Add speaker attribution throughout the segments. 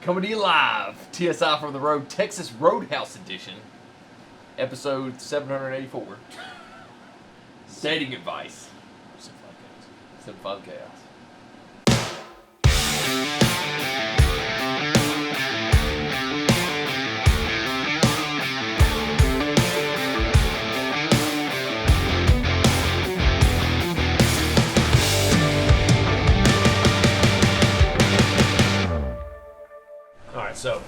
Speaker 1: Coming to you live, TSI from the Road, Texas Roadhouse Edition, episode 784. Dating advice. Simplified chaos.
Speaker 2: Alright, so,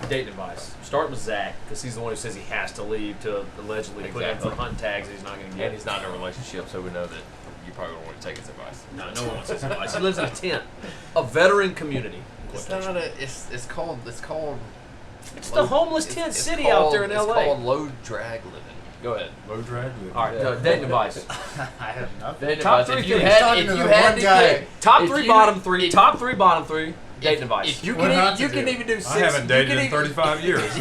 Speaker 2: dating advice. Start with Zach, because he's the one who says he has to leave to allegedly put in for hunt tags he's not going to get.
Speaker 1: And he's not in a relationship, so we know that you probably don't want to take his advice.
Speaker 2: No one wants his advice. He lives in a tent. A veteran community.
Speaker 1: It's not a, it's called
Speaker 2: It's the homeless tent city out there in
Speaker 1: It's
Speaker 2: LA.
Speaker 1: called low drag living. Go ahead.
Speaker 3: Low drag.
Speaker 2: Alright, dating advice.
Speaker 4: I have nothing.
Speaker 1: Dating
Speaker 2: Top
Speaker 1: advice.
Speaker 2: three
Speaker 1: If you
Speaker 2: things.
Speaker 1: had,
Speaker 4: Talking
Speaker 1: if
Speaker 4: to
Speaker 1: you
Speaker 4: the
Speaker 1: had
Speaker 4: one
Speaker 1: to
Speaker 4: guy.
Speaker 1: get,
Speaker 2: Top
Speaker 1: if
Speaker 2: three,
Speaker 1: you-
Speaker 2: bottom three.
Speaker 1: if-
Speaker 2: Top three, bottom three. Dating advice.
Speaker 1: If you
Speaker 4: What
Speaker 1: can,
Speaker 4: not
Speaker 1: you
Speaker 4: to
Speaker 1: can
Speaker 4: do?
Speaker 1: even do six.
Speaker 3: I haven't dated
Speaker 1: you
Speaker 3: in
Speaker 1: can
Speaker 3: 35 years.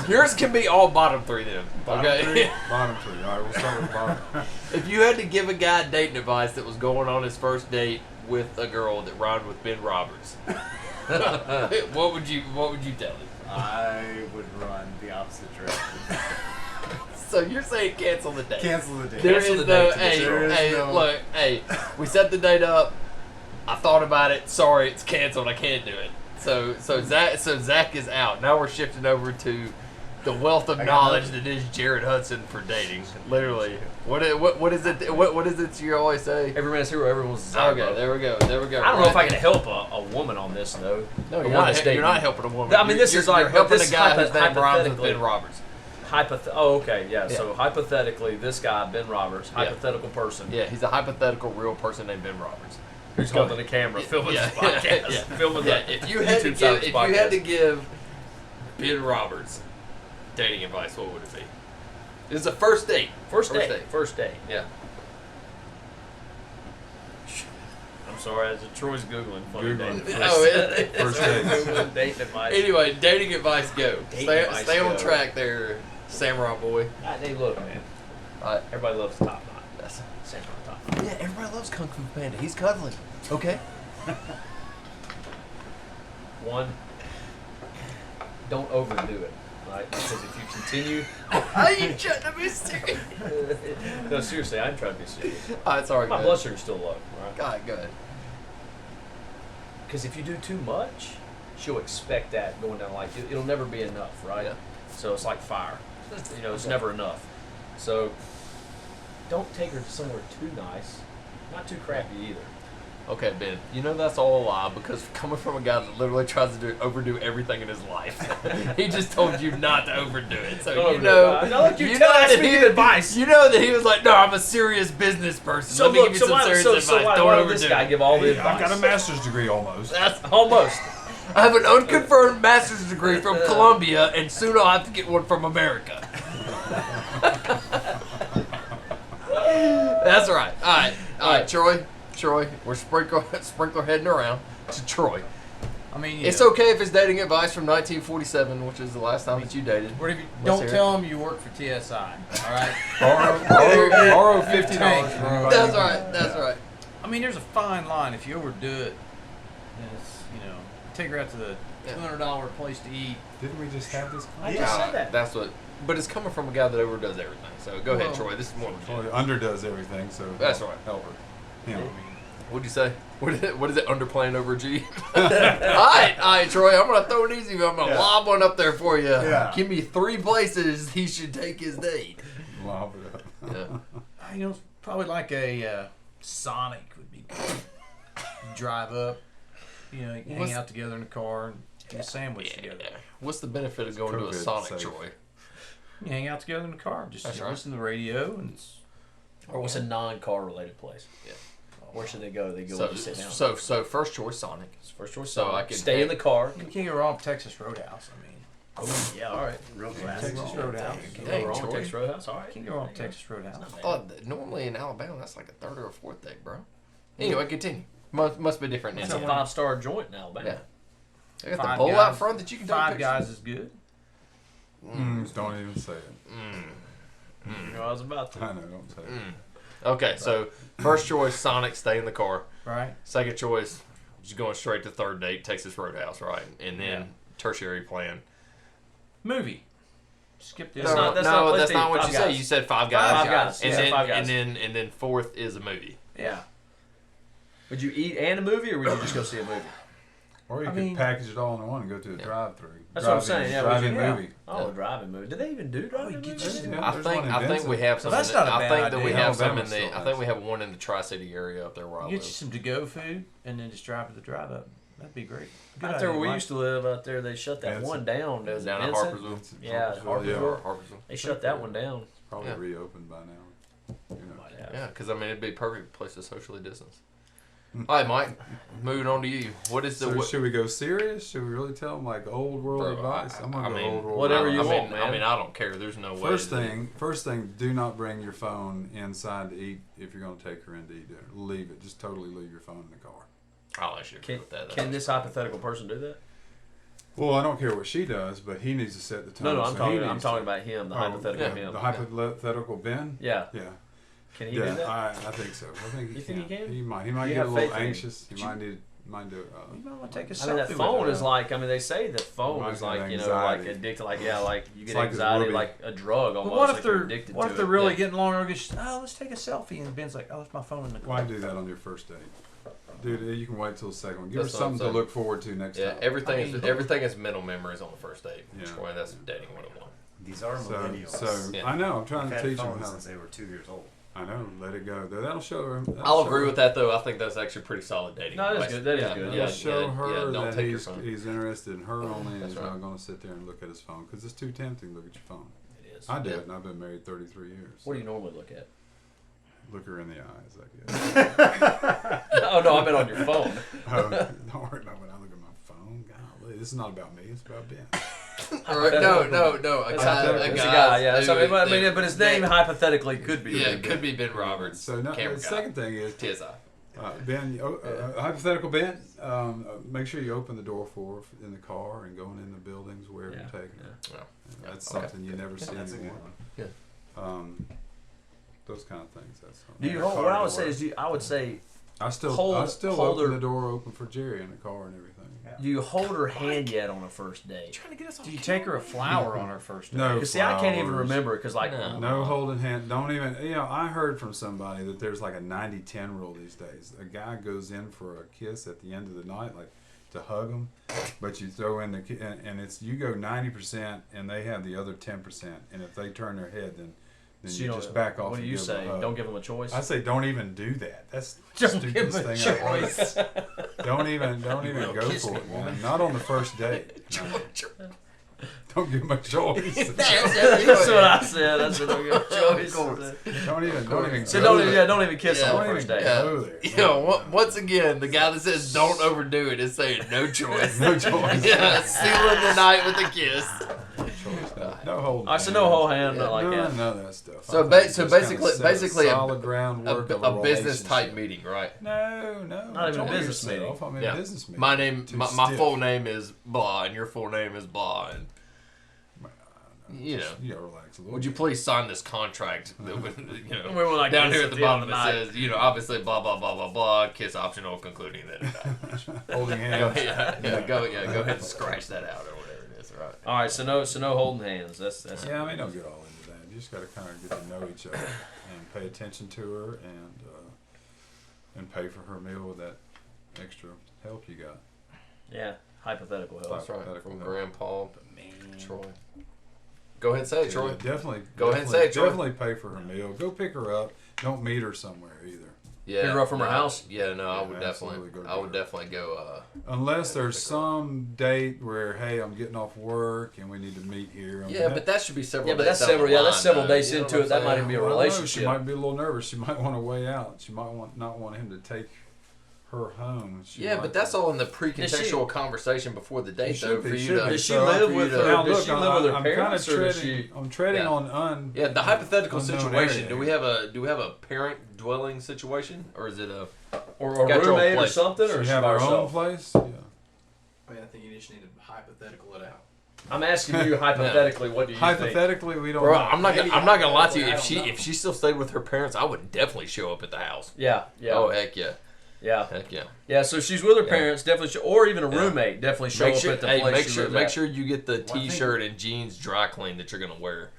Speaker 1: Yours can be all bottom three then. Okay.
Speaker 3: Bottom three. All right, we'll start with the bottom.
Speaker 1: If you had to give a guy dating advice that was going on his first date with a girl that rhymed with Ben Roberts, what would you tell him?
Speaker 4: I would run the opposite direction.
Speaker 1: So you're saying cancel the date?
Speaker 4: Cancel the date.
Speaker 1: There
Speaker 2: Cancel
Speaker 1: is
Speaker 2: the
Speaker 1: no,
Speaker 2: date to
Speaker 1: hey,
Speaker 4: There is
Speaker 1: hey,
Speaker 4: no-
Speaker 1: look, hey, we set the date up. I thought about it. Sorry, it's canceled. I can't do it. So Zach is out. Now we're shifting over to the wealth of
Speaker 4: I got
Speaker 1: knowledge
Speaker 4: nothing.
Speaker 1: that is Jared Hudson for dating. Literally, what is it? What is it you always say?
Speaker 2: Every man's hero, everyone's desire.
Speaker 1: Okay, there we go.
Speaker 2: I don't know if I can help a woman on this, though.
Speaker 1: No,
Speaker 2: A
Speaker 1: you're
Speaker 2: woman
Speaker 1: not,
Speaker 2: that's dating.
Speaker 1: you're not helping a woman.
Speaker 2: I mean, this
Speaker 1: You're-
Speaker 2: is like-
Speaker 1: you're helping
Speaker 2: this
Speaker 1: a guy
Speaker 2: is
Speaker 1: whose name rhymes with
Speaker 2: hypothetically.
Speaker 1: Ben Roberts.
Speaker 2: Okay, yeah.
Speaker 1: Yeah.
Speaker 2: So hypothetically, this guy, Ben Roberts,
Speaker 1: Yeah.
Speaker 2: hypothetical person,
Speaker 1: Yeah, he's a hypothetical real person named Ben Roberts.
Speaker 2: who's holding a camera, filming
Speaker 1: Yeah.
Speaker 2: this podcast,
Speaker 1: Yeah.
Speaker 2: filming
Speaker 1: Yeah,
Speaker 2: the
Speaker 1: if you had to
Speaker 2: YouTube side of
Speaker 1: give,
Speaker 2: this
Speaker 1: if you had to
Speaker 2: podcast.
Speaker 1: give Ben Roberts dating advice, what would it be? This is a first date.
Speaker 2: First date.
Speaker 1: Yeah.
Speaker 2: I'm sorry, as Troy's googling funny
Speaker 3: Googling.
Speaker 2: dating
Speaker 1: Oh,
Speaker 2: advice.
Speaker 1: it-
Speaker 3: First
Speaker 2: Googling dating advice.
Speaker 1: Anyway, dating advice, go.
Speaker 2: Dating
Speaker 1: Stay,
Speaker 2: advice,
Speaker 1: stay on
Speaker 2: go.
Speaker 1: track there, Samurai boy.
Speaker 2: Hey, look, man.
Speaker 1: Alright,
Speaker 2: Everybody loves Top Knot.
Speaker 1: that's
Speaker 2: Same on Top Knot.
Speaker 1: yeah. Everybody loves Kung Fu Panda. He's cuddling. Okay.
Speaker 2: One, don't overdo it, right? Because if you continue,
Speaker 1: Are you trying to be serious?
Speaker 2: no, seriously, I'm trying to be serious.
Speaker 1: Alright, sorry.
Speaker 2: My
Speaker 1: go
Speaker 2: blood
Speaker 1: ahead.
Speaker 2: sugar's still low, right?
Speaker 1: God, go ahead.
Speaker 2: Because if you do too much, she'll expect that going down. Like it'll never be enough, right?
Speaker 1: Yeah.
Speaker 2: So it's like fire. You know, it's
Speaker 1: Okay.
Speaker 2: never enough. So don't take her to somewhere too nice, not too crappy either.
Speaker 1: Okay, Ben. You know that's all a lie because coming from a guy that literally tries to overdo everything in his life, he just told you not to overdo it. So
Speaker 2: Don't
Speaker 1: you
Speaker 2: overdo
Speaker 1: know,
Speaker 2: it. No, you
Speaker 1: know
Speaker 2: ask
Speaker 1: that
Speaker 2: me
Speaker 1: he-
Speaker 2: to give advice.
Speaker 1: You know that he was like, "No, I'm a serious business person.
Speaker 2: So
Speaker 1: Let me
Speaker 2: look,
Speaker 1: give you
Speaker 2: so
Speaker 1: some
Speaker 2: why,
Speaker 1: serious
Speaker 2: so,
Speaker 1: advice.
Speaker 2: so why,
Speaker 1: Don't
Speaker 2: why would
Speaker 1: overdo
Speaker 2: this guy
Speaker 1: it."
Speaker 2: give all the
Speaker 3: Hey,
Speaker 2: advice?
Speaker 3: I got a master's degree almost.
Speaker 2: That's almost.
Speaker 1: I have an unconfirmed master's degree from Columbia, and soon I'll have to get one from America. That's right. All right, Troy. We're sprinkler heading around to Troy.
Speaker 4: I mean,
Speaker 1: It's okay if it's dating advice from 1947, which is the last time that you dated.
Speaker 4: What if you
Speaker 1: Let's
Speaker 4: don't
Speaker 1: hear
Speaker 4: tell them you work for TSI? All right.
Speaker 3: Borrow $50 from
Speaker 1: That's right. That's right.
Speaker 4: I mean, there's a fine line. If you overdo it, then it's take her out to the $200 place to eat.
Speaker 3: Didn't we just have this?
Speaker 2: I just said that.
Speaker 1: That's what. But it's coming from a guy that overdoes everything. So go ahead,
Speaker 4: Well,
Speaker 1: Troy. This is more
Speaker 3: Well,
Speaker 1: legit.
Speaker 3: he underdoes everything, so
Speaker 1: That's right.
Speaker 3: help her. Him.
Speaker 1: What'd you say? What is it? Underplaying over G? all right, Troy. I'm gonna throw it easy. I'm gonna lob one up there for you.
Speaker 3: Yeah.
Speaker 1: Give me 3 places he should take his date.
Speaker 3: Lob it up.
Speaker 1: Yeah.
Speaker 4: Probably like a Sonic would be good. Drive up, you hang
Speaker 1: What's-
Speaker 4: out together in the car and eat a sandwich together.
Speaker 1: What's the benefit of going to a
Speaker 3: COVID
Speaker 1: Sonic,
Speaker 3: safe.
Speaker 1: Troy?
Speaker 4: You hang out together in the car, just
Speaker 1: That's right.
Speaker 4: listen to the radio, and
Speaker 2: Or what's a non-car related place?
Speaker 1: Yeah.
Speaker 2: Where should they go? They go
Speaker 1: So,
Speaker 2: just sit down.
Speaker 1: so first choice Sonic.
Speaker 2: First choice.
Speaker 1: so
Speaker 2: So
Speaker 1: I
Speaker 2: I
Speaker 1: can-
Speaker 2: stay in the car.
Speaker 4: you can't go wrong with Texas Roadhouse. I mean,
Speaker 2: Oh, yeah, all right.
Speaker 4: real Texas Roadhouse.
Speaker 2: Can't
Speaker 1: Dang,
Speaker 2: go wrong
Speaker 1: Troy.
Speaker 2: with Texas Roadhouse. All right.
Speaker 4: Can't go wrong with Texas Roadhouse.
Speaker 1: I thought that normally in Alabama that's like a 3rd or a 4th date, bro. Anyway, continue. Must be different in
Speaker 2: It's a
Speaker 1: Indiana.
Speaker 2: 5-star joint in Alabama.
Speaker 1: Yeah. I got
Speaker 4: Five
Speaker 1: the bowl
Speaker 4: guys.
Speaker 1: out front that you can take
Speaker 4: Five
Speaker 1: pictures
Speaker 4: guys is good.
Speaker 3: Don't even say it.
Speaker 2: You know, I was about to.
Speaker 3: I know, don't say it.
Speaker 1: Okay, so first choice Sonic, stay in the car.
Speaker 4: Right.
Speaker 1: Second choice, just going straight to third date, Texas Roadhouse, right? And then tertiary plan.
Speaker 4: Movie. Skip this.
Speaker 1: No,
Speaker 2: that's
Speaker 1: not what
Speaker 2: Five
Speaker 1: you said.
Speaker 2: Guys.
Speaker 1: You said Five Guys.
Speaker 2: Five Guys.
Speaker 1: And
Speaker 2: Yeah,
Speaker 1: then
Speaker 2: Five Guys.
Speaker 1: and then fourth is a movie.
Speaker 2: Yeah. Would you eat and a movie, or would you just go see a movie?
Speaker 3: Or you
Speaker 4: I
Speaker 3: could
Speaker 4: mean-
Speaker 3: package it all in one and go to a drive-through.
Speaker 2: That's what I'm saying. Yeah, would
Speaker 3: drive-in
Speaker 2: you-
Speaker 3: movie.
Speaker 2: Oh, a driving movie. Did they even do driving
Speaker 4: you
Speaker 2: movies?
Speaker 4: just-
Speaker 3: Yeah,
Speaker 1: I
Speaker 3: there's
Speaker 1: think
Speaker 3: one in
Speaker 1: I think we
Speaker 3: Benson.
Speaker 1: have some.
Speaker 4: Well, that's
Speaker 1: in the,
Speaker 4: not a
Speaker 1: I
Speaker 4: bad
Speaker 1: think that we
Speaker 4: idea.
Speaker 1: have some in
Speaker 3: Alabama
Speaker 1: the.
Speaker 3: still
Speaker 1: I think
Speaker 3: has
Speaker 1: we have one in the Tri-City area up there where I
Speaker 4: Get you
Speaker 1: live.
Speaker 4: some to-go food and then just drive to the drive-up. That'd be great. Good
Speaker 2: Out there where we
Speaker 4: idea,
Speaker 2: used to live, out there, they shut that
Speaker 3: Benson.
Speaker 2: one down.
Speaker 1: Down
Speaker 2: Was it
Speaker 1: at
Speaker 2: Benson?
Speaker 1: Harpersville.
Speaker 2: Yeah,
Speaker 3: Harpersville,
Speaker 1: Harpersville.
Speaker 2: They shut that one down.
Speaker 3: Probably
Speaker 1: Yeah.
Speaker 3: reopened by now. You know.
Speaker 2: Might have.
Speaker 1: Yeah, because I mean it'd be a perfect place to socially distance. All right, Mike. Moving on to you. What is the?
Speaker 3: So
Speaker 1: what,
Speaker 3: should we go serious? Should we really tell them like old world
Speaker 1: Bro,
Speaker 3: advice? I'm gonna
Speaker 1: I
Speaker 3: go
Speaker 1: mean,
Speaker 3: old world.
Speaker 2: whatever
Speaker 3: advice.
Speaker 2: you want,
Speaker 1: I
Speaker 2: man.
Speaker 1: mean, I don't care. There's no way.
Speaker 3: First thing, do not bring your phone inside to eat if you're going to take her in to eat dinner. Leave it. Just totally leave your phone in the car.
Speaker 1: I'll let you agree with that.
Speaker 2: Can this hypothetical person do that?
Speaker 3: Well, I don't care what she does, but he needs to set the tone.
Speaker 2: No, I'm
Speaker 3: so
Speaker 2: talking.
Speaker 3: he
Speaker 2: I'm
Speaker 3: needs
Speaker 2: talking
Speaker 3: to-
Speaker 2: about him, the
Speaker 3: Oh,
Speaker 2: hypothetical
Speaker 1: yeah,
Speaker 2: him.
Speaker 3: The hypothetical Ben.
Speaker 2: Yeah.
Speaker 3: Yeah.
Speaker 2: Can he do
Speaker 3: Yeah,
Speaker 2: that?
Speaker 3: I think so. I think he
Speaker 2: You think he can?
Speaker 3: He might. He might
Speaker 2: You
Speaker 3: get a
Speaker 2: have
Speaker 3: little
Speaker 2: faith in him?
Speaker 3: anxious. He might need. Might do.
Speaker 4: You might want to take a selfie
Speaker 2: I mean, that
Speaker 4: with
Speaker 2: phone
Speaker 4: her.
Speaker 2: is like. I mean, they say the phone
Speaker 3: Reminds
Speaker 2: is
Speaker 3: me of
Speaker 2: like like
Speaker 3: anxiety.
Speaker 2: addicted. Like like you get
Speaker 3: like his
Speaker 2: anxiety
Speaker 3: Ruby.
Speaker 2: like a drug almost.
Speaker 4: But what
Speaker 2: like
Speaker 4: if
Speaker 2: you're
Speaker 4: they're
Speaker 2: addicted
Speaker 4: what
Speaker 2: to
Speaker 4: if they're
Speaker 2: it.
Speaker 4: really
Speaker 1: Yeah.
Speaker 4: getting along? Or just let's take a selfie, and Ben's like, it's my phone in the car.
Speaker 3: Why do that on your first date, dude? You can wait till the second one. Give her
Speaker 1: That's what I'm
Speaker 3: something to
Speaker 1: saying.
Speaker 3: look forward to next
Speaker 1: Yeah,
Speaker 3: time.
Speaker 1: everything is mental memories on the first date.
Speaker 3: Yeah.
Speaker 1: Troy, that's dating 101.
Speaker 5: These are millennials.
Speaker 3: So
Speaker 1: Yeah.
Speaker 3: I know. I'm trying
Speaker 5: I've
Speaker 3: to
Speaker 5: had
Speaker 3: teach them
Speaker 5: phones
Speaker 3: how.
Speaker 5: since they were 2 years old.
Speaker 3: I know. Let it go. That'll show her.
Speaker 1: I'll agree with that though. I think that's actually pretty solid dating.
Speaker 2: No, that is
Speaker 1: advice.
Speaker 2: good. That is
Speaker 1: yeah,
Speaker 2: good.
Speaker 1: Yeah,
Speaker 3: That'll show
Speaker 1: yeah,
Speaker 3: her
Speaker 1: yeah, don't
Speaker 3: that
Speaker 1: take your phone.
Speaker 3: he's interested in her only, and
Speaker 1: That's
Speaker 3: he's
Speaker 1: right.
Speaker 3: not going to sit there and look at his phone because it's too tempting to look at your phone.
Speaker 2: It is.
Speaker 3: I do
Speaker 1: Yeah.
Speaker 3: it, and I've been married 33 years.
Speaker 2: What do you normally look at?
Speaker 3: Look her in the eyes, I guess.
Speaker 2: Oh no, I meant on your phone.
Speaker 3: Oh, don't worry about when I look at my phone. Golly, this is not about me. It's about Ben.
Speaker 1: All right, no. A
Speaker 2: That's
Speaker 1: guy,
Speaker 2: a guy, yeah. So,
Speaker 1: who-
Speaker 2: I mean, but his name hypothetically could be.
Speaker 1: Yeah, it could be Ben Roberts.
Speaker 3: So now,
Speaker 1: camera
Speaker 3: the
Speaker 1: guy.
Speaker 3: second thing is,
Speaker 1: TSI.
Speaker 3: Ben, hypothetical Ben, make sure you open the door for her in the car and going in the buildings wherever
Speaker 2: Yeah,
Speaker 3: you're taking her.
Speaker 1: Yeah.
Speaker 3: That's
Speaker 1: Okay.
Speaker 3: something you never see
Speaker 5: That's a
Speaker 3: anymore.
Speaker 5: good
Speaker 3: Um, those kind of things. That's
Speaker 2: Do you
Speaker 3: something.
Speaker 2: hold? What I would say is, I would say,
Speaker 3: I still
Speaker 2: hold
Speaker 3: open
Speaker 2: her-
Speaker 3: the door open for Jerry in the car and everything.
Speaker 2: do you hold her hand yet on a first date?
Speaker 4: Do you take her a flower on her first date?
Speaker 3: No.
Speaker 2: Because see, I can't even
Speaker 3: flowers.
Speaker 2: remember because like
Speaker 1: No.
Speaker 3: No holding hand. Don't even. You know, I heard from somebody that there's like a 90-10 rule these days. A guy goes in for a kiss at the end of the night, like to hug him, but you throw in the and it's you go 90% and they have the other 10%, and if they turn their head, then
Speaker 2: so
Speaker 3: you
Speaker 2: don't-
Speaker 3: just back off.
Speaker 2: What do
Speaker 3: and
Speaker 2: you
Speaker 3: give them
Speaker 2: say?
Speaker 3: a hug.
Speaker 2: Don't give them a choice.
Speaker 3: I say don't even do that. That's the
Speaker 4: Don't give
Speaker 3: stupidest
Speaker 4: him a
Speaker 3: thing I've heard.
Speaker 4: choice.
Speaker 3: Don't even
Speaker 1: will
Speaker 3: go
Speaker 1: kiss
Speaker 3: for
Speaker 1: me,
Speaker 3: it,
Speaker 1: woman.
Speaker 3: man. Not on the first date. No. Don't give him a choice.
Speaker 2: That's what I said. I said don't give them a choice.
Speaker 3: Don't even.
Speaker 2: So
Speaker 3: go
Speaker 2: don't
Speaker 3: there.
Speaker 2: don't even kiss
Speaker 1: Yeah.
Speaker 2: on the
Speaker 3: Don't
Speaker 2: first
Speaker 3: even
Speaker 2: date.
Speaker 1: Yeah.
Speaker 3: go there.
Speaker 1: You know, once again, the guy that says don't overdo it is saying no choice.
Speaker 3: No choice.
Speaker 1: Yeah, sealing the night with a kiss.
Speaker 3: No holding.
Speaker 2: All right, so no whole hand, not like
Speaker 3: no,
Speaker 2: that.
Speaker 3: none of that stuff.
Speaker 1: So
Speaker 3: I
Speaker 1: ba-
Speaker 3: think
Speaker 1: so
Speaker 3: just kinda
Speaker 1: basically-
Speaker 3: set
Speaker 1: basically a-
Speaker 3: solid groundwork of
Speaker 1: A business type
Speaker 3: relationship.
Speaker 1: meeting, right?
Speaker 3: No,
Speaker 2: Not even a
Speaker 3: Enjoy
Speaker 2: business
Speaker 3: yourself.
Speaker 2: meeting.
Speaker 3: I mean,
Speaker 1: Yeah.
Speaker 3: business meeting.
Speaker 1: My name,
Speaker 3: Too
Speaker 1: my
Speaker 3: stiff.
Speaker 1: full name is blah, and your full name is blah, and you know.
Speaker 3: You gotta relax a little.
Speaker 1: Would you
Speaker 3: bit.
Speaker 1: please sign this contract that would, you know,
Speaker 2: We were like
Speaker 1: down
Speaker 2: this
Speaker 1: here at the
Speaker 2: end
Speaker 1: bottom
Speaker 2: of
Speaker 1: it
Speaker 2: the night.
Speaker 1: says, you know, obviously blah blah blah blah blah, kiss optional, concluding that.
Speaker 3: holding
Speaker 1: Go,
Speaker 3: hands?
Speaker 1: go ahead and scratch that out or whatever it is, right?
Speaker 2: All right, so no holding hands. That's
Speaker 3: Yeah, I mean, don't get all into that. You just gotta kind of get to know each other and pay attention to her and pay for her meal with that extra help you got.
Speaker 2: yeah. Hypothetical help.
Speaker 1: That's right.
Speaker 3: Hypothetical
Speaker 1: From
Speaker 3: help.
Speaker 1: Grandpa Troy. Go ahead and say it, Troy.
Speaker 3: Yeah, definitely.
Speaker 1: Go ahead and
Speaker 3: definitely-
Speaker 1: say it, Troy.
Speaker 3: Definitely pay for her meal. Go pick her up. Don't meet her somewhere either.
Speaker 1: Yeah,
Speaker 2: Pick her up from her
Speaker 1: no,
Speaker 2: house?
Speaker 1: Yeah, no, I
Speaker 3: Yeah,
Speaker 1: would
Speaker 3: absolutely go
Speaker 1: definitely,
Speaker 3: to
Speaker 1: I would
Speaker 3: her.
Speaker 1: definitely go.
Speaker 3: Unless there's some date where, hey, I'm getting off work and we need to meet here. I mean,
Speaker 1: Yeah, but that should be several.
Speaker 2: Yeah, but
Speaker 1: days
Speaker 2: that's
Speaker 1: down
Speaker 2: several.
Speaker 1: the
Speaker 2: Yeah, that's
Speaker 1: line,
Speaker 2: several
Speaker 1: though.
Speaker 2: days
Speaker 1: You know
Speaker 2: into
Speaker 1: what
Speaker 2: it. That
Speaker 1: I'm
Speaker 2: might
Speaker 1: saying?
Speaker 2: even be a
Speaker 3: Well, I don't know. She
Speaker 2: relationship.
Speaker 3: might be a little nervous. She might want to weigh out. She might not want him to take her home. She
Speaker 1: Yeah,
Speaker 3: might-
Speaker 1: but that's all in the pre-contextual conversation before the date,
Speaker 3: It should
Speaker 1: though,
Speaker 3: be,
Speaker 1: for you
Speaker 3: should
Speaker 1: to.
Speaker 3: be.
Speaker 2: Does she
Speaker 3: So
Speaker 2: live
Speaker 3: for
Speaker 2: with
Speaker 3: you to-
Speaker 2: her?
Speaker 3: Now,
Speaker 2: Does
Speaker 3: look,
Speaker 2: she live with her
Speaker 3: I'm kinda
Speaker 2: parents, or does
Speaker 3: treading-
Speaker 2: she?
Speaker 3: I'm treading
Speaker 1: Yeah.
Speaker 3: on
Speaker 1: Yeah, the hypothetical
Speaker 3: unknown
Speaker 1: situation.
Speaker 3: area.
Speaker 1: Do we have a parent dwelling situation, or is it a?
Speaker 2: Or a
Speaker 1: Got your own
Speaker 2: roommate or
Speaker 1: place.
Speaker 2: something, or
Speaker 3: She
Speaker 2: she
Speaker 3: have
Speaker 2: by
Speaker 3: her own
Speaker 2: herself?
Speaker 3: place. Yeah.
Speaker 6: I mean, I think you just need to hypothetical it out.
Speaker 2: I'm asking you hypothetically. What do you think?
Speaker 3: Hypothetically, we don't.
Speaker 1: Bro,
Speaker 3: know.
Speaker 1: I'm not
Speaker 6: Maybe
Speaker 1: gonna lie to you.
Speaker 6: I
Speaker 1: If
Speaker 6: don't
Speaker 1: she
Speaker 6: know.
Speaker 1: if she still stayed with her parents, I would definitely show up at the house.
Speaker 2: Yeah, yeah.
Speaker 1: Oh heck yeah.
Speaker 2: Yeah.
Speaker 1: Heck yeah.
Speaker 2: Yeah, so she's with her
Speaker 1: Yeah.
Speaker 2: parents, definitely, or even a
Speaker 1: Yeah.
Speaker 2: roommate, definitely show
Speaker 1: Make
Speaker 2: up
Speaker 1: sure,
Speaker 2: at the
Speaker 1: hey,
Speaker 2: place
Speaker 1: make
Speaker 2: she
Speaker 1: sure,
Speaker 2: lives
Speaker 1: make
Speaker 2: at.
Speaker 1: sure you get the
Speaker 5: Well, I think-
Speaker 1: T-shirt and jeans dry clean that you're gonna wear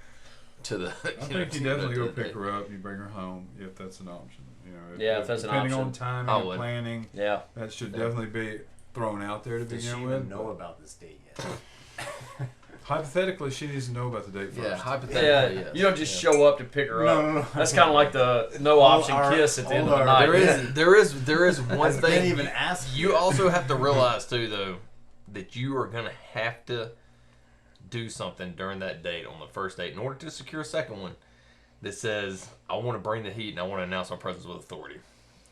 Speaker 1: to the.
Speaker 3: I think you definitely go pick her up. You bring her home if that's an option. You know,
Speaker 2: Yeah, if that's an
Speaker 3: depending
Speaker 2: option.
Speaker 3: on timing
Speaker 1: I
Speaker 3: and
Speaker 1: would.
Speaker 3: planning,
Speaker 2: Yeah.
Speaker 3: that should definitely be thrown out there to
Speaker 5: Does she
Speaker 3: begin
Speaker 5: even
Speaker 3: with.
Speaker 5: know about this date yet?
Speaker 3: Hypothetically, she needs to know about the date first.
Speaker 1: Yeah,
Speaker 2: Yeah,
Speaker 1: hypothetically, yes.
Speaker 2: you don't just show up to pick her up.
Speaker 5: No.
Speaker 2: That's kind of like the no
Speaker 5: All
Speaker 2: option
Speaker 5: our-
Speaker 2: kiss at the end
Speaker 5: all
Speaker 2: of the
Speaker 5: our-
Speaker 2: night.
Speaker 1: There is one
Speaker 5: Has been
Speaker 1: thing.
Speaker 5: even asked.
Speaker 1: You
Speaker 5: yet.
Speaker 1: also have to realize too, though, that you are gonna have to do something during that date on the first date in order to secure a second one that says, "I want to bring the heat and I want to announce my presence with authority."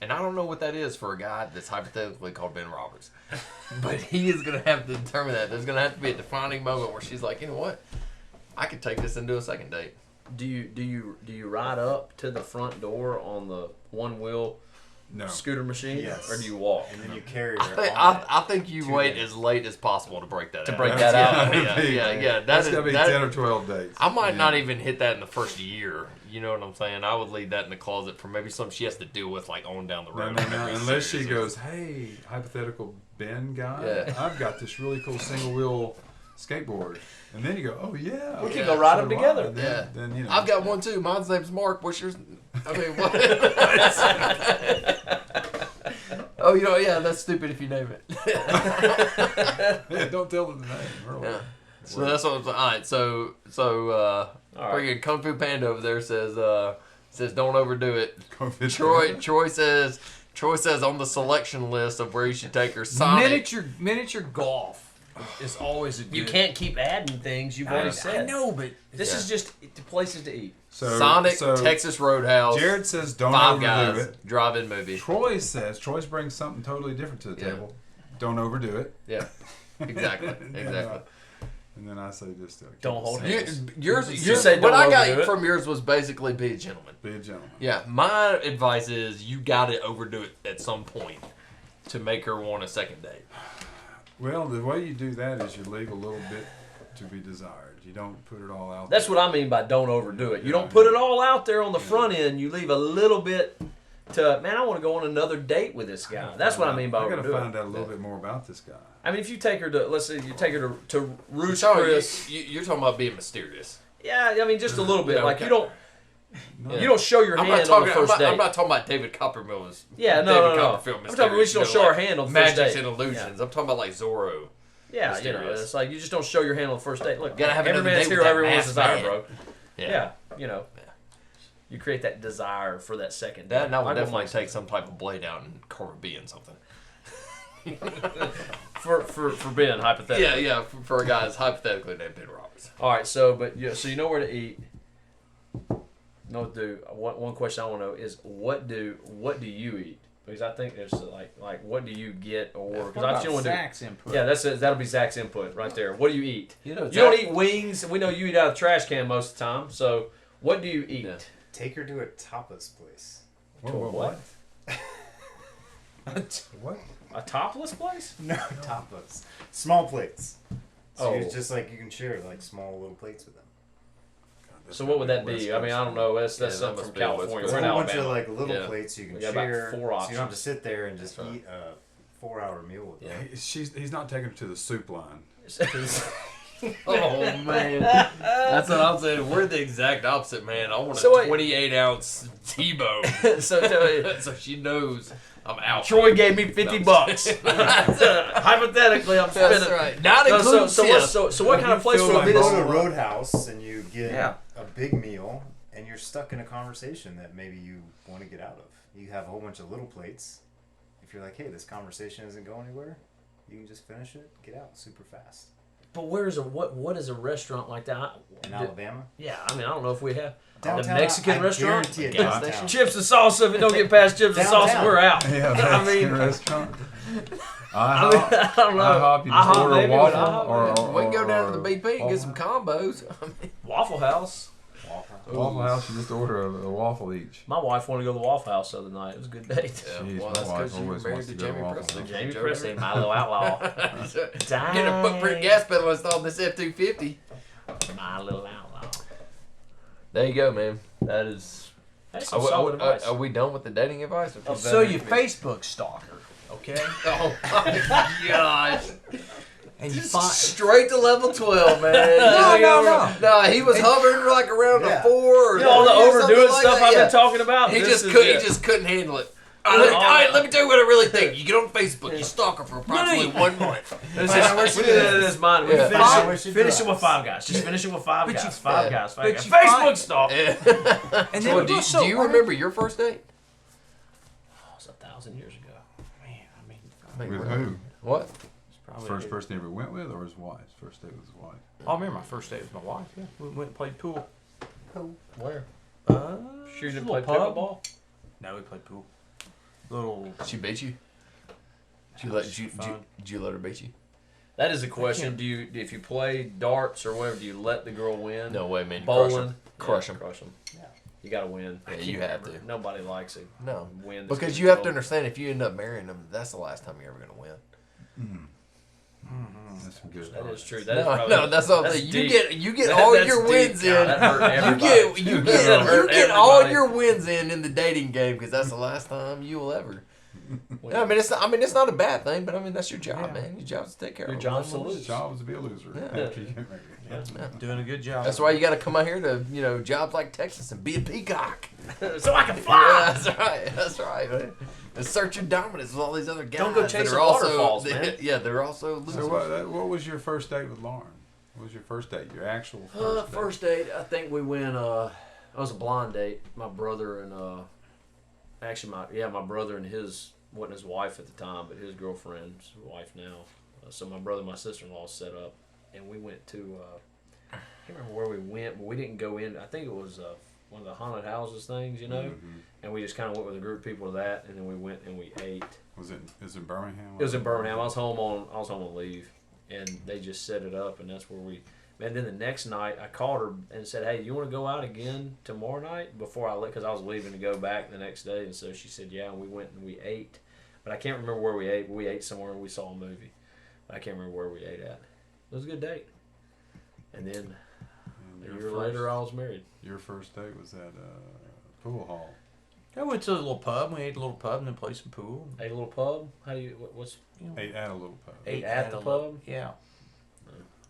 Speaker 1: And I don't know what that is for a guy that's hypothetically called Ben Roberts, but he is gonna have to determine that. There's gonna have to be a defining moment where she's like, "You know what? I could take this into a second date."
Speaker 2: Do you ride up to the front door on the one wheel
Speaker 3: No.
Speaker 2: scooter machine,
Speaker 5: Yes.
Speaker 2: or do you walk?
Speaker 5: And then you carry
Speaker 1: I
Speaker 5: her.
Speaker 1: think,
Speaker 5: on it.
Speaker 1: I think you
Speaker 5: Two
Speaker 1: wait
Speaker 5: days.
Speaker 1: as late as possible to break that
Speaker 2: To
Speaker 1: out.
Speaker 2: break
Speaker 3: That's
Speaker 2: that out.
Speaker 3: gotta
Speaker 1: Yeah,
Speaker 3: be-
Speaker 1: yeah.
Speaker 3: That's
Speaker 1: That
Speaker 3: gotta
Speaker 1: is-
Speaker 3: be
Speaker 1: that-
Speaker 3: 10 or 12 days.
Speaker 1: I might
Speaker 3: Yeah.
Speaker 1: not even hit that in the first year. You know what I'm saying? I would leave that in the closet for maybe something she has to deal with, like on down the
Speaker 3: No,
Speaker 1: road.
Speaker 3: no,
Speaker 1: Maybe
Speaker 3: no. Unless she
Speaker 1: serious.
Speaker 3: goes, hey, hypothetical Ben guy,
Speaker 1: Yeah.
Speaker 3: I've got this really cool single wheel skateboard. And then you go, oh, yeah.
Speaker 2: We can
Speaker 1: Yeah,
Speaker 2: go ride
Speaker 3: so
Speaker 2: them
Speaker 3: do I.
Speaker 2: together.
Speaker 3: Then,
Speaker 1: Yeah.
Speaker 3: Then, you know.
Speaker 1: I've got one too. Mine's name's Mark. What's yours? I mean, what? Oh, you know, yeah, that's stupid if you name it.
Speaker 3: Yeah, don't tell them the name. Really.
Speaker 1: Yeah. So that's what I'm saying. All right, so
Speaker 2: All right.
Speaker 1: freaking Kung Fu Panda over there says don't overdo it.
Speaker 3: COVID.
Speaker 1: Troy says on the selection list of where you should take her, Sonic.
Speaker 4: Miniature golf is always a good.
Speaker 2: You can't keep adding things you've already said.
Speaker 4: I know, but
Speaker 2: This
Speaker 1: Yeah.
Speaker 2: is just places to eat.
Speaker 3: So,
Speaker 1: Sonic,
Speaker 3: so
Speaker 1: Texas Roadhouse,
Speaker 3: Jared says don't
Speaker 1: Five
Speaker 3: overdo
Speaker 1: Guys,
Speaker 3: it.
Speaker 1: drive-in movie.
Speaker 3: Troy brings something totally different to the
Speaker 1: Yeah.
Speaker 3: table. Don't overdo it.
Speaker 1: Yeah, exactly,
Speaker 3: And,
Speaker 1: exactly.
Speaker 3: And then I say just keep
Speaker 2: Don't
Speaker 3: it
Speaker 2: hold
Speaker 3: simple.
Speaker 2: hands.
Speaker 1: Yours
Speaker 2: say
Speaker 1: what
Speaker 2: don't
Speaker 1: I
Speaker 2: overdo
Speaker 1: got
Speaker 2: it.
Speaker 1: from yours was basically be a gentleman.
Speaker 3: Be a gentleman.
Speaker 1: Yeah, my advice is you got to overdo it at some point to make her want a second date.
Speaker 3: Well, the way you do that is you leave a little bit to be desired. You don't put it all out
Speaker 2: That's
Speaker 3: there.
Speaker 2: what I mean by don't overdo it. You
Speaker 3: Yeah,
Speaker 2: don't put it all out there on the front end. You leave a little bit to, man, I want to go on another date with this guy. That's what I mean by
Speaker 3: I gotta
Speaker 2: overdo
Speaker 3: find
Speaker 2: it.
Speaker 3: out a little bit more about this guy.
Speaker 2: I mean, if you take her to, let's say you take her to Ruth's
Speaker 1: So
Speaker 2: Chris.
Speaker 1: you're talking about being mysterious.
Speaker 2: Yeah, I mean, just a little bit.
Speaker 1: Yeah,
Speaker 2: Like
Speaker 1: okay.
Speaker 2: you don't
Speaker 3: No.
Speaker 2: you don't show your
Speaker 1: I'm
Speaker 2: hand
Speaker 1: not talking.
Speaker 2: on the first date.
Speaker 1: I'm not talking about David Copperfield's.
Speaker 2: Yeah, no,
Speaker 1: David
Speaker 2: no, no.
Speaker 1: Copperfield
Speaker 2: I'm talking. We just don't
Speaker 1: mysterious,
Speaker 2: show
Speaker 1: you know,
Speaker 2: our hand on the first
Speaker 1: Magics
Speaker 2: date.
Speaker 1: and illusions. I'm talking about like Zorro.
Speaker 2: Yeah, you know,
Speaker 1: Mysterious.
Speaker 2: it's like you just don't show your hand on the first date. Look,
Speaker 1: Gotta have
Speaker 2: every
Speaker 1: another
Speaker 2: man's
Speaker 1: date with
Speaker 2: hero,
Speaker 1: that
Speaker 2: everyone's
Speaker 1: masked
Speaker 2: desire,
Speaker 1: man.
Speaker 2: bro.
Speaker 1: Yeah.
Speaker 2: Yeah, you know.
Speaker 1: Yeah.
Speaker 2: You create that desire for that second.
Speaker 1: That
Speaker 2: date.
Speaker 1: and I would
Speaker 2: I'd go
Speaker 1: definitely
Speaker 2: find
Speaker 1: take some type of blade out and carve a bee in something.
Speaker 2: for Ben hypothetically.
Speaker 1: Yeah, for a guy that's hypothetically named Ben Roberts.
Speaker 2: All right, so so you know where to eat. No, do one question I want to know is what do you eat? Because I think there's like what do you get or
Speaker 4: What
Speaker 2: because I
Speaker 4: about
Speaker 2: just want to.
Speaker 4: Zach's input?
Speaker 2: Yeah, that'll be Zach's input right there. What do you eat?
Speaker 1: You know,
Speaker 2: You don't eat wings. We know you eat out of the trash can most of the time. So what do you eat?
Speaker 1: Yeah.
Speaker 5: Take her to a tapas place.
Speaker 3: What?
Speaker 2: A topless place?
Speaker 5: No, tapas. Small plates. So
Speaker 2: Oh.
Speaker 5: you just like you can share like small little plates with them.
Speaker 2: So what would that be? I mean, I don't know. That's
Speaker 1: Yeah, that
Speaker 2: something
Speaker 1: must
Speaker 2: from
Speaker 1: be a West
Speaker 2: California.
Speaker 1: Coast
Speaker 2: We're
Speaker 5: There's
Speaker 2: in
Speaker 5: a whole bunch of
Speaker 2: Alabama.
Speaker 5: like little
Speaker 1: Yeah.
Speaker 5: plates you can
Speaker 2: We got about
Speaker 5: share.
Speaker 2: 4
Speaker 5: So you don't have
Speaker 2: options.
Speaker 5: to sit there and just
Speaker 1: That's right.
Speaker 5: eat a 4-hour meal with them.
Speaker 3: He's not taking her to the soup line.
Speaker 1: Oh man, that's what I'm saying. We're the exact opposite, man. I want a
Speaker 2: So wait.
Speaker 1: 28-ounce T-bone,
Speaker 2: so tell me,
Speaker 1: so she knows I'm out.
Speaker 2: Troy gave me $50. Hypothetically, I'm spending.
Speaker 1: That's right. Not
Speaker 2: So,
Speaker 1: including
Speaker 2: so what kind of place
Speaker 3: feel
Speaker 2: would
Speaker 3: like
Speaker 2: be
Speaker 5: You
Speaker 2: this?
Speaker 5: go to Roadhouse and you get
Speaker 2: Yeah.
Speaker 5: a big meal and you're stuck in a conversation that maybe you want to get out of. You have a whole bunch of little plates. If you're like, hey, this conversation isn't going anywhere, you can just finish it, get out super fast.
Speaker 2: But what is a restaurant like that?
Speaker 5: In Alabama?
Speaker 2: Yeah, I mean, I don't know if we have
Speaker 5: Downtown,
Speaker 2: the Mexican
Speaker 5: I
Speaker 2: restaurant,
Speaker 5: guarantee it,
Speaker 1: gas
Speaker 5: downtown.
Speaker 1: station.
Speaker 2: chips and salsa. If it don't get past chips and salsa,
Speaker 5: Downtown.
Speaker 2: we're out.
Speaker 3: Yeah,
Speaker 2: I
Speaker 3: Mexican
Speaker 2: mean,
Speaker 3: restaurant.
Speaker 2: I mean, I don't know.
Speaker 3: IHOP, you just
Speaker 2: IHOP,
Speaker 3: order
Speaker 2: maybe,
Speaker 3: a
Speaker 2: but
Speaker 3: waffle
Speaker 2: IHOP,
Speaker 3: or
Speaker 1: We can go down to
Speaker 3: or
Speaker 1: the BP and get some combos.
Speaker 2: Waffle House.
Speaker 3: Waffle House. You just order a waffle each.
Speaker 2: My wife wanted to go to the Waffle House the other night. It was a good date.
Speaker 3: Jeez,
Speaker 1: well,
Speaker 3: my
Speaker 1: that's
Speaker 3: wife
Speaker 1: because you were
Speaker 3: always
Speaker 1: married
Speaker 3: wants
Speaker 1: to
Speaker 3: to go to
Speaker 1: Jamie
Speaker 3: Waffle
Speaker 1: Presley.
Speaker 3: House.
Speaker 2: Jamie
Speaker 1: Joe
Speaker 2: Presley,
Speaker 1: Ritter.
Speaker 2: my little outlaw.
Speaker 1: Get a footprint gas pedal installed in this F-250.
Speaker 2: My little outlaw.
Speaker 1: There you go, man. That is
Speaker 2: That's some solid advice.
Speaker 1: Are we done with the dating advice?
Speaker 4: So you Facebook stalker, okay?
Speaker 1: Oh my gosh.
Speaker 4: And you
Speaker 1: Just
Speaker 4: find
Speaker 1: straight to level 12, man.
Speaker 4: No.
Speaker 1: He was hovering like around a 4 or
Speaker 2: You know, all the
Speaker 1: 3 or something
Speaker 2: overdoing
Speaker 1: like
Speaker 2: stuff
Speaker 1: that.
Speaker 2: I've
Speaker 1: Yeah.
Speaker 2: been talking about.
Speaker 1: He
Speaker 2: this
Speaker 1: just
Speaker 2: is
Speaker 1: could.
Speaker 2: it.
Speaker 1: He just couldn't handle it. All right, let me tell you what I really think. You get on Facebook, you stalk her for approximately 1 month.
Speaker 2: This is this mine.
Speaker 1: Yeah.
Speaker 2: Finish it with Five Guys. Just finish it with Five
Speaker 4: But
Speaker 2: Guys.
Speaker 4: you-
Speaker 2: Five
Speaker 1: yeah.
Speaker 2: Guys.
Speaker 4: but
Speaker 2: Five Guys.
Speaker 4: you
Speaker 2: Facebook
Speaker 4: find-
Speaker 2: stalk.
Speaker 4: and then
Speaker 1: Well, do you remember your first date?
Speaker 2: It was 1,000 years ago.
Speaker 4: Man, I mean,
Speaker 3: With who?
Speaker 1: What?
Speaker 4: it's probably
Speaker 3: First person he ever went with, or his wife? First date with his wife.
Speaker 4: I remember my first date with my wife. Yeah, we went and played pool.
Speaker 2: Where?
Speaker 4: Uh,
Speaker 2: Sure you didn't
Speaker 4: little
Speaker 2: play
Speaker 4: pub.
Speaker 2: pickleball?
Speaker 4: No, we played pool. Little.
Speaker 1: She beat you? Did you let her beat you?
Speaker 2: That is a question. Do you, if you play darts or whatever, do you let the girl win?
Speaker 1: No way, man.
Speaker 2: Bowling,
Speaker 1: Crush 'em.
Speaker 2: Crush them. Yeah. You gotta win.
Speaker 1: Yeah, you have to.
Speaker 2: Nobody likes it.
Speaker 1: No.
Speaker 2: Win.
Speaker 1: Because you have to understand, if you end up marrying them, that's the last time you're ever going to win.
Speaker 3: That's some good.
Speaker 2: That is true.
Speaker 3: advice.
Speaker 2: That is probably,
Speaker 1: No, that's all.
Speaker 2: that's
Speaker 1: You
Speaker 2: deep.
Speaker 1: get all
Speaker 2: That's
Speaker 1: your
Speaker 2: deep,
Speaker 1: wins
Speaker 2: God,
Speaker 1: in.
Speaker 2: that hurt
Speaker 1: You
Speaker 2: everybody.
Speaker 1: get
Speaker 2: hurt
Speaker 1: all
Speaker 2: everybody.
Speaker 1: your wins in the dating game because that's the last time you will ever. Yeah, I mean it's not a bad thing, but I mean that's your job, man. Your job's to take care
Speaker 2: Your
Speaker 1: of
Speaker 2: job's
Speaker 1: them.
Speaker 2: to lose.
Speaker 3: His job is to be a loser.
Speaker 1: Yeah.
Speaker 3: After you get married.
Speaker 4: Doing a good job.
Speaker 1: That's why you got to come out here to jobs like Texas and be a peacock.
Speaker 2: So I can
Speaker 1: Yeah,
Speaker 2: fly.
Speaker 1: that's right. That's right, man. Assert your dominance with all these other guys.
Speaker 2: Don't go
Speaker 1: that
Speaker 2: chasing
Speaker 1: are also,
Speaker 2: waterfalls, man.
Speaker 1: Yeah, they're also losers.
Speaker 3: So what was your first date with Lauren? What was your first date? Your actual first date?
Speaker 2: First date, I think we went. It was a blind date. My brother and actually my brother and his wasn't his wife at the time, but his girlfriend's wife now. So my brother and my sister-in-law set up, and we went to. I can't remember where we went, but we didn't go in. I think it was one of the haunted houses things, you know.
Speaker 3: Mhm.
Speaker 2: And we just kind of went with a group of people to that, and then we went and we ate.
Speaker 3: Was it in Birmingham?
Speaker 2: It was in Birmingham. I was home on leave, and they just set it up, and that's where we. And then the next night, I called her and said, "Hey, you want to go out again tomorrow night?" Before I because I was leaving to go back the next day, and so she said, "Yeah." And we went and we ate, but I can't remember where we ate. But we ate somewhere and we saw a movie. But I can't remember where we ate at. It was a good date. And then
Speaker 3: And
Speaker 2: a year later, I was married.
Speaker 3: Your first date was at pool hall.
Speaker 4: I went to a little pub. We ate at a little pub and then played some pool.
Speaker 2: Ate a little pub. How do you? What's
Speaker 4: You know,
Speaker 3: Ate at a little pub.
Speaker 2: Ate at the
Speaker 4: a little-
Speaker 2: pub?
Speaker 4: Yeah.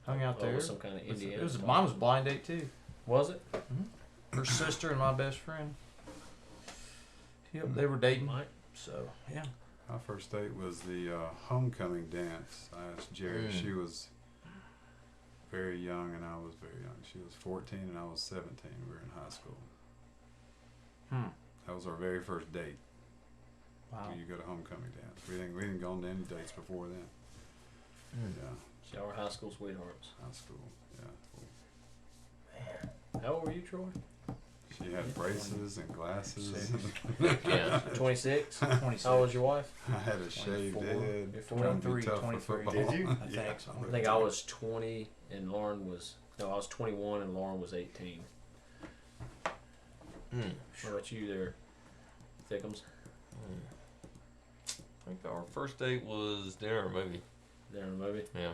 Speaker 4: Hung out
Speaker 2: oh,
Speaker 4: there.
Speaker 2: some kind of Indiana?
Speaker 4: It was
Speaker 2: spot?
Speaker 4: mine was a blind date too.
Speaker 2: Was it?
Speaker 4: Her sister and my best friend. Yep, they were dating.
Speaker 2: Mike.
Speaker 4: So yeah.
Speaker 3: My first date was the homecoming dance. I asked Jerry. She was very young and I was very young. She was 14 and I was 17. We were in high school. That was our very first date.
Speaker 4: Wow.
Speaker 3: You go to homecoming dance. We didn't go on to any dates before then. Yeah,
Speaker 2: So y'all were high school sweethearts.
Speaker 3: high school. Yeah.
Speaker 2: How old were you, Troy?
Speaker 3: She had braces and glasses.
Speaker 1: Yeah.
Speaker 2: 26.
Speaker 4: 26.
Speaker 2: How old was your wife?
Speaker 3: I had a shaved
Speaker 2: 24.
Speaker 3: head.
Speaker 2: You're
Speaker 3: Trying to be
Speaker 4: 23,
Speaker 3: tough for
Speaker 4: 23.
Speaker 3: football.
Speaker 5: Did you?
Speaker 4: I think so.
Speaker 2: I think I was 20 and Lauren was I was 21 and Lauren was 18. What about you there, Thickums?
Speaker 1: I think our first date was dinner or movie.
Speaker 2: There in the movie?
Speaker 1: Yeah.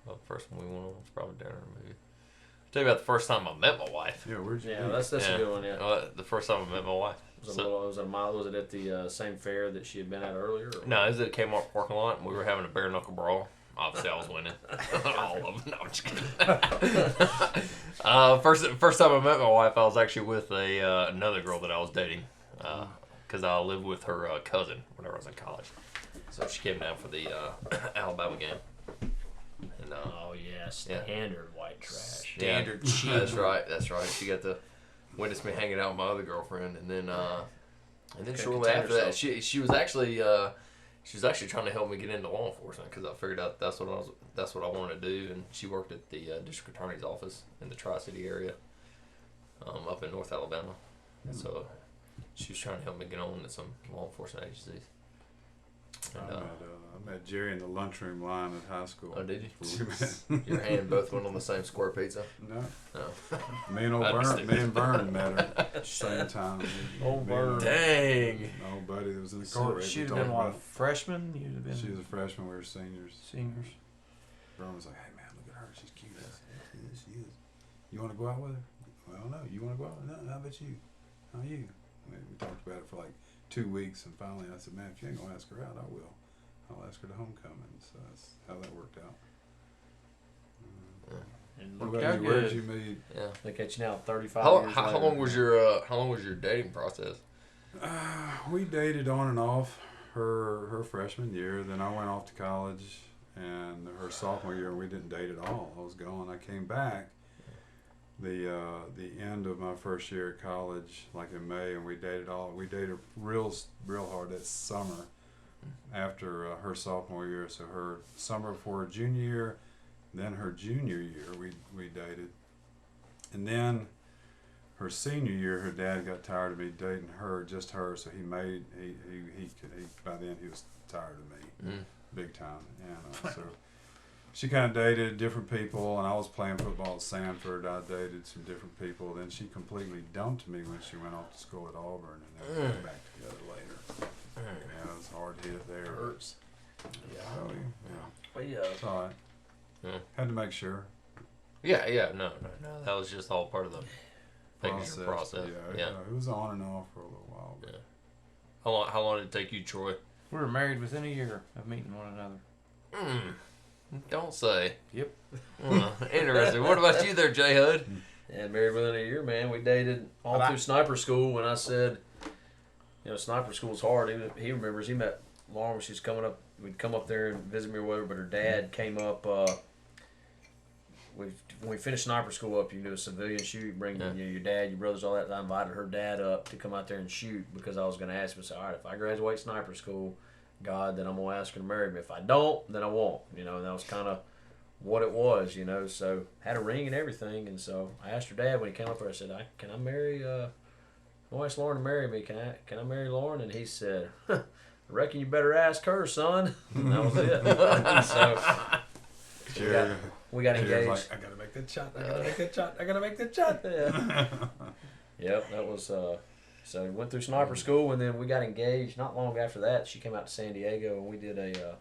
Speaker 1: Well, the first one we went on was probably dinner or movie. I'll tell you about the first time I met my wife.
Speaker 3: Yeah, where'd you
Speaker 2: Yeah,
Speaker 3: be?
Speaker 2: that's
Speaker 1: Yeah.
Speaker 2: a good one. Yeah.
Speaker 1: The first time I met my wife.
Speaker 2: Was it a mile? Was it at the same fair that she had been at earlier? Or?
Speaker 1: No, it was at a Kmart parking lot, and we were having a bare knuckle brawl. Obviously, I was winning. All of them. No, I'm just kidding. First time I met my wife, I was actually with another girl that I was dating, because I lived with her cousin when I was in college. So she came down for the Alabama game. And,
Speaker 2: Oh yeah, standard white trash.
Speaker 4: Standard
Speaker 1: yeah,
Speaker 4: cheap.
Speaker 1: That's right. That's right. She got to witness me hanging out with my other girlfriend, and then shortly
Speaker 2: contain
Speaker 1: after that,
Speaker 2: herself.
Speaker 1: she was actually trying to help me get into law enforcement because I figured out that's what I wanted to do, and she worked at the district attorney's office in the Tri-City area, up in North Alabama, and so she was trying to help me get on to some law enforcement agencies. And,
Speaker 3: I met Jerry in the lunchroom line at high school.
Speaker 1: oh, did you?
Speaker 3: We met.
Speaker 1: Your hand both went on the same square pizza.
Speaker 3: No.
Speaker 1: No.
Speaker 3: Me and old
Speaker 1: I
Speaker 3: Vern,
Speaker 1: understand.
Speaker 3: me and Vern met her same time.
Speaker 2: Old
Speaker 3: Me and,
Speaker 2: Vern.
Speaker 1: Dang.
Speaker 3: Old buddy that was in the car.
Speaker 4: So
Speaker 3: we
Speaker 4: she'd have
Speaker 3: talked
Speaker 4: been what, a
Speaker 3: about.
Speaker 4: freshman? You'd have been
Speaker 3: She was a freshman. We were seniors.
Speaker 4: seniors.
Speaker 3: Vern was like, "Hey man, look at her. She's cute." I said, "Yeah, she is. You want to go out with her?" Well, no. You want to go out? No. How about you? How are you? We talked about it for like 2 weeks, and finally I said, man, if you ain't gonna ask her out, I will. I'll ask her to homecoming. So that's how that worked out.
Speaker 2: And
Speaker 3: What
Speaker 2: look,
Speaker 3: about you? Where'd
Speaker 4: good.
Speaker 3: you meet?
Speaker 1: Yeah.
Speaker 2: look at you now, 35
Speaker 1: How,
Speaker 2: years
Speaker 1: how
Speaker 2: later.
Speaker 1: long was your dating process?
Speaker 3: We dated on and off her freshman year. Then I went off to college, and her sophomore year we didn't date at all. I was gone. I came back the end of my first year at college, like in May, and we dated real hard that summer after her sophomore year. So her summer before her junior year, then her junior year we dated, and then her senior year, her dad got tired of me dating just her, so he by then he was tired of me, big time, and so she kind of dated different people, and I was playing football at Sanford. I dated some different people. Then she completely dumped me when she went off to school at Auburn, and then we got back together later. Yeah, it was hard hit there.
Speaker 1: Hurts.
Speaker 3: Yeah, oh, yeah,
Speaker 2: Well, yeah.
Speaker 3: it's all right.
Speaker 1: Yeah.
Speaker 3: Had to make sure.
Speaker 1: Yeah, no. That was just all part of the making sure process.
Speaker 3: Yeah, it was on and off for a little while. But
Speaker 1: Yeah. How long did it take you, Troy?
Speaker 4: We were married within a year of meeting one another.
Speaker 1: Don't say.
Speaker 4: Yep.
Speaker 1: Interesting. What about you there, J Hud?
Speaker 2: And married within a year, man. We dated all through sniper school. When I said, sniper school's hard. He remembers he met Lauren when she was coming up. We'd come up there and visit me or whatever. But her dad came up. When we finished sniper school up, you can do a civilian shoot. You bring your dad, your brothers, all that. I invited her dad up to come out there and shoot because I was going to ask him. I said, all right, if I graduate sniper school, God, then I'm going to ask her to marry me. If I don't, then I won't. And that was kind of what it was, So had a ring and everything. And so I asked her dad when he came up there. I said, "Can I marry? I asked Lauren to marry me. Can I marry Lauren?" And he said, "I reckon you better ask her, son." And that was it. And so we got engaged.
Speaker 3: Like, I gotta make that shot. I gotta make that shot.
Speaker 2: Yeah. Yep, that was. So we went through sniper school, and then we got engaged. Not long after that, she came out to San Diego, and we did a.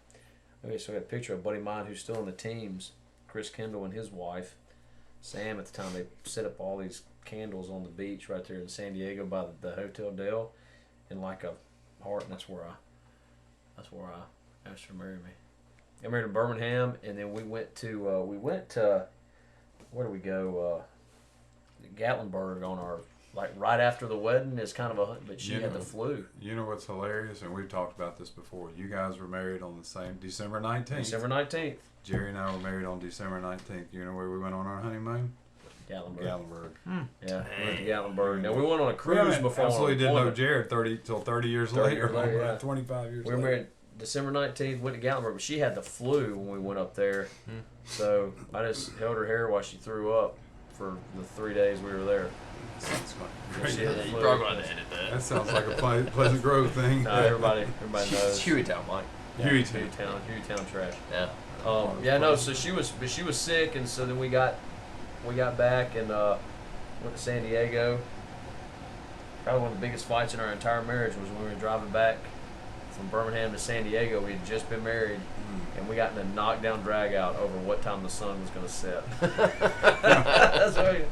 Speaker 2: So we had a picture of a buddy of mine who's still in the teams, Chris Kendall and his wife, Sam. At the time, they set up all these candles on the beach right there in San Diego by the Hotel Del, in like a heart, and that's where I asked her to marry me. I married in Birmingham, and then we went to where do we go? Gatlinburg on our right after the wedding is kind of but she had the flu.
Speaker 3: You know what's hilarious, and we've talked about this before. You guys were married on the same December 19th.
Speaker 2: December 19th.
Speaker 3: Jerry and I were married on December 19th. You know where we went on our honeymoon? Gatlinburg.
Speaker 2: Yeah, we went to Gatlinburg. Now we went on a
Speaker 3: We
Speaker 2: cruise before.
Speaker 3: absolutely
Speaker 2: on
Speaker 3: didn't know
Speaker 2: deployment.
Speaker 3: Jared till 30 years
Speaker 2: 30
Speaker 3: later.
Speaker 2: years later, yeah.
Speaker 3: 25 years
Speaker 2: We were
Speaker 3: later.
Speaker 2: married December 19th, went to Gatlinburg, but she had the flu when we went up there. So I just held her hair while she threw up for the 3 days we were there.
Speaker 3: Sounds
Speaker 2: Yeah, she had the
Speaker 1: You
Speaker 2: flu.
Speaker 1: probably going to edit that.
Speaker 3: That sounds like a Pleasant Grove thing.
Speaker 2: No, everybody knows.
Speaker 1: Hueytown, Mike.
Speaker 2: Hueytown trash.
Speaker 1: Yeah.
Speaker 2: So she was sick, and so then we got back and went to San Diego. Probably one of the biggest fights in our entire marriage was when we were driving back from Birmingham to San Diego. We had just been married, and we got in a knockdown drag out over what time the sun was going to set. That's right.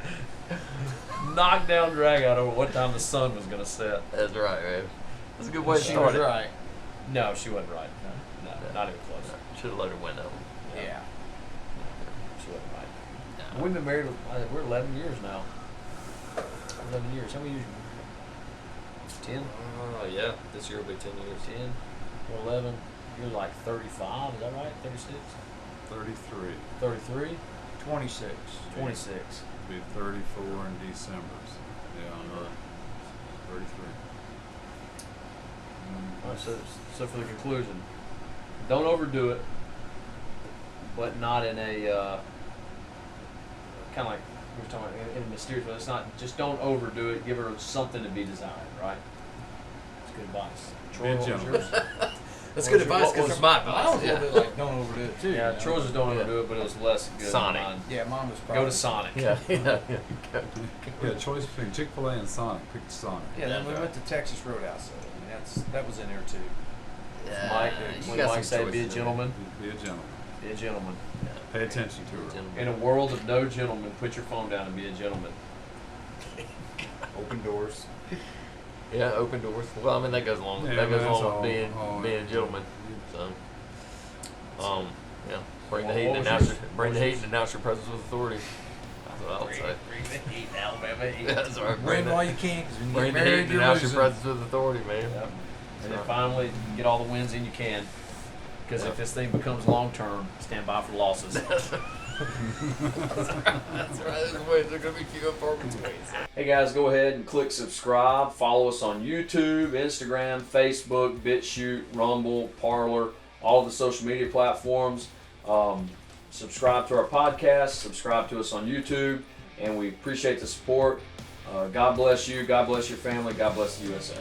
Speaker 2: Knockdown drag out over what time the sun was going to set.
Speaker 1: That's right, man. That's a good way to
Speaker 4: She
Speaker 1: start
Speaker 4: was
Speaker 1: it.
Speaker 4: right.
Speaker 2: No, she wasn't right. No, not even close.
Speaker 1: Should have let her win that one.
Speaker 4: Yeah.
Speaker 2: She wasn't right. We've been married. We're 11 years now. 11 years. How many years? 10.
Speaker 1: Oh, yeah. This year will be 10 years.
Speaker 2: 10. We're 11. You're like 35. Is that right? 36.
Speaker 3: 33.
Speaker 2: 33.
Speaker 4: 26.
Speaker 2: 26.
Speaker 3: Be 34 in December. So, yeah, I'm 33.
Speaker 2: All right, so for the conclusion, don't overdo it, but not in a kind of like we were talking about in a mysterious way. It's not just don't overdo it. Give her something to be desired, right? It's good advice. Troy, what was yours?
Speaker 1: That's
Speaker 2: What
Speaker 1: good
Speaker 2: was your-
Speaker 1: advice
Speaker 2: what
Speaker 1: because
Speaker 2: was-
Speaker 1: it's my
Speaker 4: I was
Speaker 1: advice.
Speaker 4: a little bit like, don't overdo it too.
Speaker 2: Yeah,
Speaker 4: you know?
Speaker 2: Troy's was don't overdo it, but it was less good. than
Speaker 1: Sonic.
Speaker 2: mine.
Speaker 4: Yeah, mine was
Speaker 2: Go
Speaker 4: probably.
Speaker 2: to Sonic.
Speaker 1: Yeah.
Speaker 3: Yeah, choice between Chick-fil-A and Sonic. Pick Sonic.
Speaker 4: Yeah, then we
Speaker 1: That's
Speaker 4: went to Texas Roadhouse. So, I mean, that was in there too.
Speaker 2: Mike,
Speaker 1: you
Speaker 2: when
Speaker 1: got
Speaker 2: Mike
Speaker 1: some
Speaker 2: said, "Be a
Speaker 1: choices.
Speaker 2: gentleman."
Speaker 3: Be a gentleman.
Speaker 2: Be a gentleman.
Speaker 3: Pay attention to her.
Speaker 2: In a world of no gentlemen, put your phone down and be a gentleman.
Speaker 5: Open doors.
Speaker 1: Yeah, open doors. Well, I mean that goes along.
Speaker 3: Yeah,
Speaker 1: that goes
Speaker 3: that's
Speaker 1: along with
Speaker 3: all-
Speaker 1: being a gentleman. So, yeah, bring the
Speaker 2: Well,
Speaker 1: heat
Speaker 2: what
Speaker 1: and
Speaker 2: was
Speaker 1: announce
Speaker 2: yours?
Speaker 1: your, bring the heat and announce your presence with authority. That's what I would say.
Speaker 4: Bring the heat, Alabama heat.
Speaker 1: That's right.
Speaker 4: Bring
Speaker 1: Bring
Speaker 4: while
Speaker 1: the,
Speaker 4: you can, because when you
Speaker 1: bring
Speaker 4: get
Speaker 1: the heat
Speaker 4: married,
Speaker 1: and
Speaker 4: you're
Speaker 1: announce your
Speaker 4: losing.
Speaker 1: presence with authority, man.
Speaker 2: Yep. And then
Speaker 1: Right.
Speaker 2: finally, get all the wins in you can. Because if this thing becomes long term, stand by for losses.
Speaker 1: That's right. There's ways. There's gonna be few apartments ways.
Speaker 2: Hey guys, go ahead and click subscribe. Follow us on YouTube, Instagram, Facebook, BitChute, Rumble, Parler, all the social media platforms. Subscribe to our podcast. Subscribe to us on YouTube, and we appreciate the support. God bless you. God bless your family. God bless the USA.